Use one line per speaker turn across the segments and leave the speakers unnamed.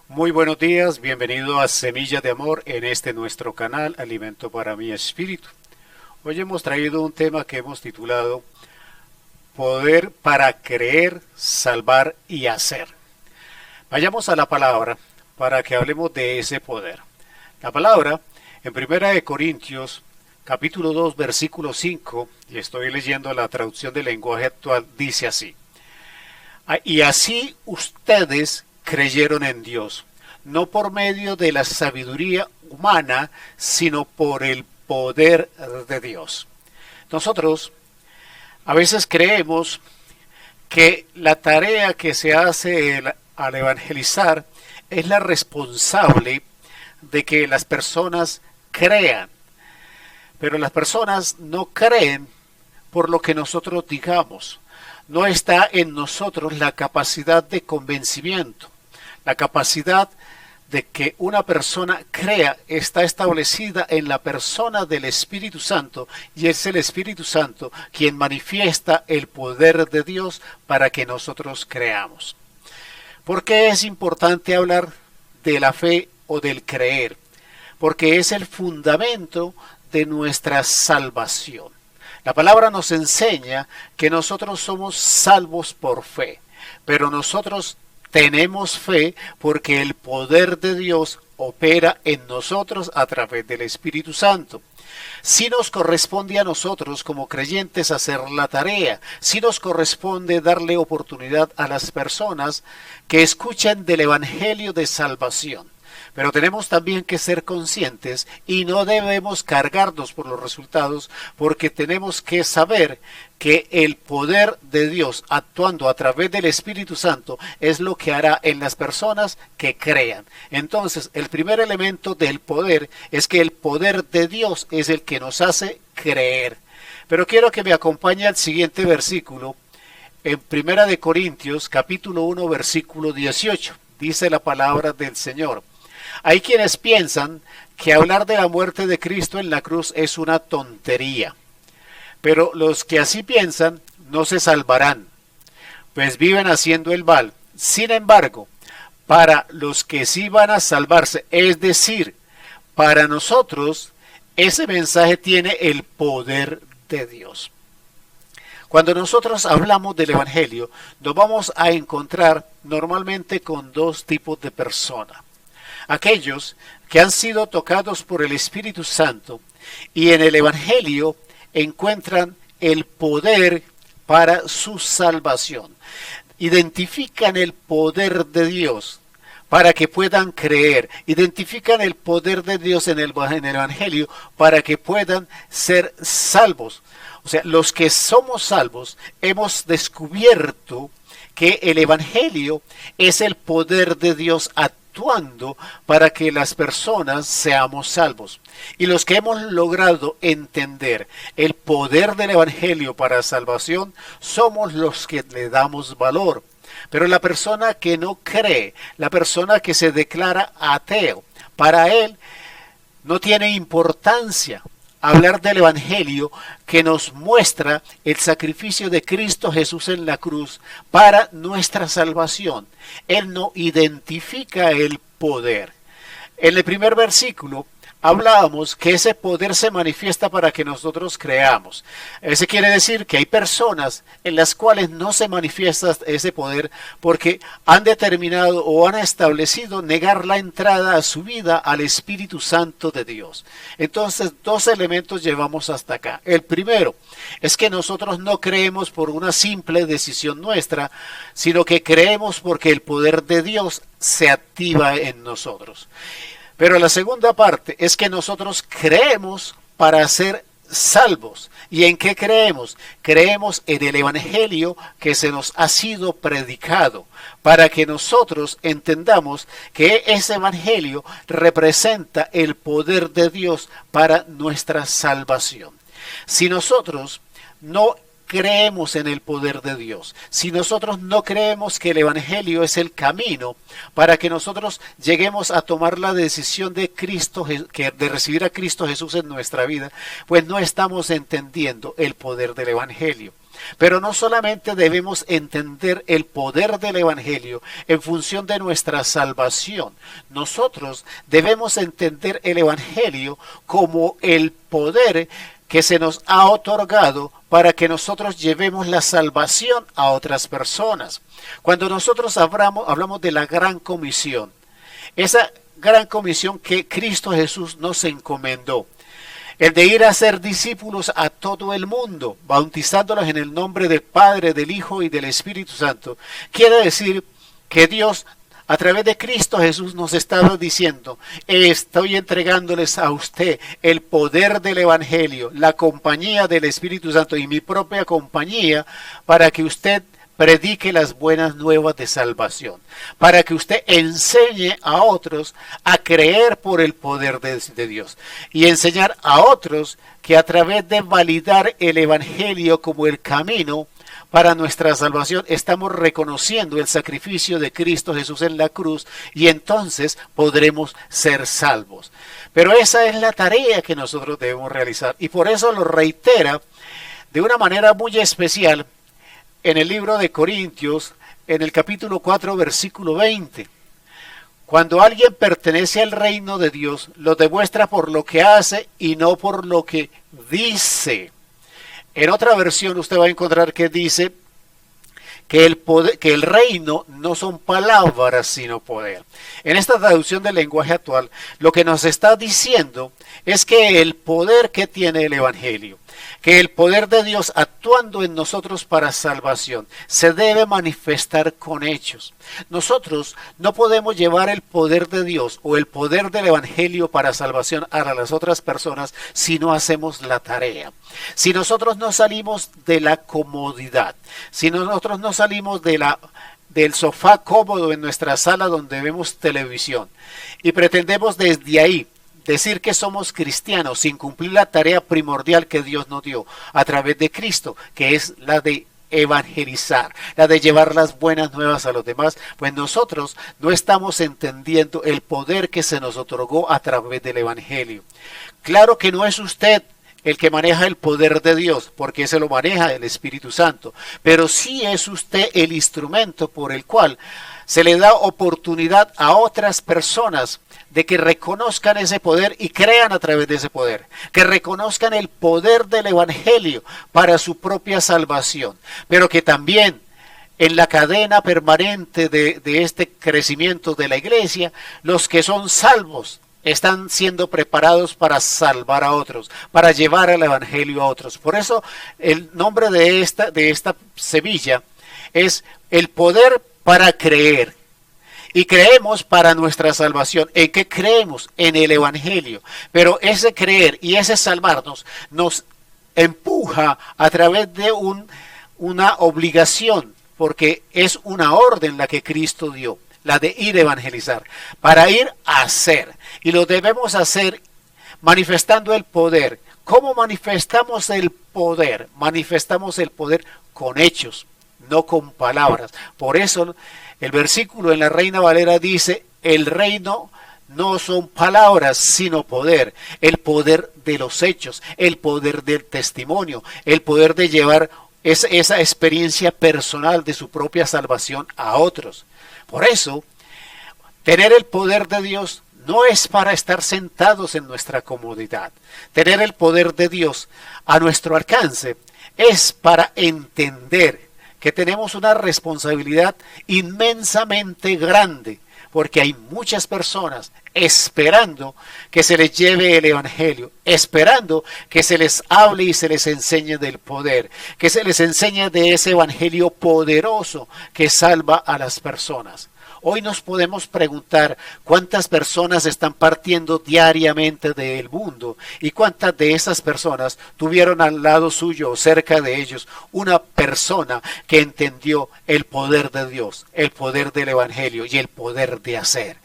Muy buenos días, bienvenido a Semilla de Amor en este nuestro canal Alimento para mi Espíritu. Hoy hemos traído un tema que hemos titulado Poder para creer, salvar y hacer. Vayamos a la palabra para que hablemos de ese poder. La palabra en Primera de Corintios capítulo 2 versículo 5, y estoy leyendo la traducción del lenguaje actual, dice así: y así ustedes creyeron en Dios, no por medio de la sabiduría humana, sino por el poder de Dios. Nosotros a veces creemos que la tarea que se hace al evangelizar es la responsable de que las personas crean, pero las personas no creen por lo que nosotros digamos. No está en nosotros la capacidad de convencimiento. La capacidad de que una persona crea está establecida en la persona del Espíritu Santo, y es el Espíritu Santo quien manifiesta el poder de Dios para que nosotros creamos. ¿Por qué es importante hablar de la fe o del creer? Porque es el fundamento de nuestra salvación. La palabra nos enseña que nosotros somos salvos por fe, pero nosotros tenemos fe porque el poder de Dios opera en nosotros a través del Espíritu Santo. Sí nos corresponde a nosotros como creyentes hacer la tarea, sí nos corresponde darle oportunidad a las personas que escuchan del Evangelio de salvación. Pero tenemos también que ser conscientes y no debemos cargarnos por los resultados, porque tenemos que saber que el poder de Dios actuando a través del Espíritu Santo es lo que hará en las personas que crean. Entonces, el primer elemento del poder es que el poder de Dios es el que nos hace creer. Pero quiero que me acompañe al siguiente versículo, en Primera de Corintios, capítulo 1, versículo 18. Dice la palabra del Señor: hay quienes piensan que hablar de la muerte de Cristo en la cruz es una tontería, pero los que así piensan no se salvarán, pues viven haciendo el mal. Sin embargo, para los que sí van a salvarse, es decir, para nosotros, ese mensaje tiene el poder de Dios. Cuando nosotros hablamos del Evangelio, nos vamos a encontrar normalmente con dos tipos de personas: aquellos que han sido tocados por el Espíritu Santo y en el Evangelio encuentran el poder para su salvación. Identifican el poder de Dios para que puedan creer. Identifican el poder de Dios en el Evangelio para que puedan ser salvos. O sea, los que somos salvos hemos descubierto que el Evangelio es el poder de Dios actuando para que las personas seamos salvos. Y los que hemos logrado entender el poder del Evangelio para salvación somos los que le damos valor. Pero la persona que no cree, la persona que se declara ateo, para él no tiene importancia hablar del Evangelio que nos muestra el sacrificio de Cristo Jesús en la cruz para nuestra salvación. Él no identifica el poder. En el primer versículo hablábamos que ese poder se manifiesta para que nosotros creamos. Eso quiere decir que hay personas en las cuales no se manifiesta ese poder porque han determinado o han establecido negar la entrada a su vida al Espíritu Santo de Dios. Entonces, dos elementos llevamos hasta acá. El primero es que nosotros no creemos por una simple decisión nuestra, sino que creemos porque el poder de Dios se activa en nosotros. Pero la segunda parte es que nosotros creemos para ser salvos. ¿Y en qué creemos? Creemos en el Evangelio que se nos ha sido predicado, para que nosotros entendamos que ese Evangelio representa el poder de Dios para nuestra salvación. Si nosotros no creemos en el poder de Dios, si nosotros no creemos que el Evangelio es el camino para que nosotros lleguemos a tomar la decisión de Cristo, de recibir a Cristo Jesús en nuestra vida, pues no estamos entendiendo el poder del Evangelio. Pero no solamente debemos entender el poder del Evangelio en función de nuestra salvación. Nosotros debemos entender el Evangelio como el poder que se nos ha otorgado para que nosotros llevemos la salvación a otras personas. Cuando nosotros hablamos de la gran comisión, esa gran comisión que Cristo Jesús nos encomendó, el de ir a ser discípulos a todo el mundo, bautizándolos en el nombre del Padre, del Hijo y del Espíritu Santo, quiere decir que Dios, a través de Cristo Jesús, nos estaba diciendo: estoy entregándoles a usted el poder del Evangelio, la compañía del Espíritu Santo y mi propia compañía, para que usted predique las buenas nuevas de salvación, para que usted enseñe a otros a creer por el poder de Dios y enseñar a otros que a través de validar el Evangelio como el camino para nuestra salvación, estamos reconociendo el sacrificio de Cristo Jesús en la cruz y entonces podremos ser salvos. Pero esa es la tarea que nosotros debemos realizar y por eso lo reitera de una manera muy especial en el libro de Corintios, en el capítulo 4, versículo 20. Cuando alguien pertenece al reino de Dios, lo demuestra por lo que hace y no por lo que dice. En otra versión usted va a encontrar que dice que el reino no son palabras sino poder. En esta traducción del lenguaje actual, lo que nos está diciendo es que el poder que tiene el Evangelio, que el poder de Dios actuando en nosotros para salvación, se debe manifestar con hechos. Nosotros no podemos llevar el poder de Dios o el poder del Evangelio para salvación a las otras personas si no hacemos la tarea. Si nosotros no salimos de la comodidad, si nosotros no salimos del sofá cómodo en nuestra sala donde vemos televisión y pretendemos desde ahí decir que somos cristianos sin cumplir la tarea primordial que Dios nos dio a través de Cristo, que es la de evangelizar, la de llevar las buenas nuevas a los demás, pues nosotros no estamos entendiendo el poder que se nos otorgó a través del Evangelio. Claro que no es usted el que maneja el poder de Dios, porque se lo maneja el Espíritu Santo, pero sí es usted el instrumento por el cual se le da oportunidad a otras personas de que reconozcan ese poder y crean a través de ese poder, que reconozcan el poder del Evangelio para su propia salvación, pero que también en la cadena permanente de este crecimiento de la iglesia, los que son salvos están siendo preparados para salvar a otros, para llevar el Evangelio a otros. Por eso el nombre de esta semilla es el poder para creer. Y creemos para nuestra salvación. ¿En qué creemos? En el Evangelio. Pero ese creer y ese salvarnos nos empuja a través de una obligación, porque es una orden la que Cristo dio, la de ir a evangelizar, para ir a hacer. Y lo debemos hacer manifestando el poder. ¿Cómo manifestamos el poder? Manifestamos el poder con hechos, no con palabras. Por eso el versículo en la Reina Valera dice: el reino no son palabras, sino poder. El poder de los hechos, el poder del testimonio, el poder de llevar esa experiencia personal de su propia salvación a otros. Por eso, tener el poder de Dios no es para estar sentados en nuestra comodidad. Tener el poder de Dios a nuestro alcance es para entender que tenemos una responsabilidad inmensamente grande, porque hay muchas personas esperando que se les lleve el Evangelio, esperando que se les hable y se les enseñe del poder, que se les enseñe de ese Evangelio poderoso que salva a las personas. Hoy nos podemos preguntar cuántas personas están partiendo diariamente del mundo y cuántas de esas personas tuvieron al lado suyo o cerca de ellos una persona que entendió el poder de Dios, el poder del Evangelio y el poder de hacer.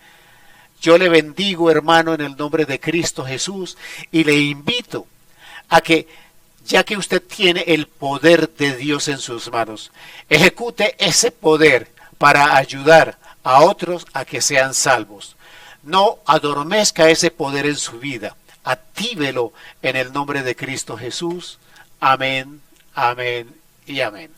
Yo le bendigo, hermano, en el nombre de Cristo Jesús y le invito a que, ya que usted tiene el poder de Dios en sus manos, ejecute ese poder para ayudar a otros a que sean salvos. No adormezca ese poder en su vida. Actívelo en el nombre de Cristo Jesús. Amén, amén y amén.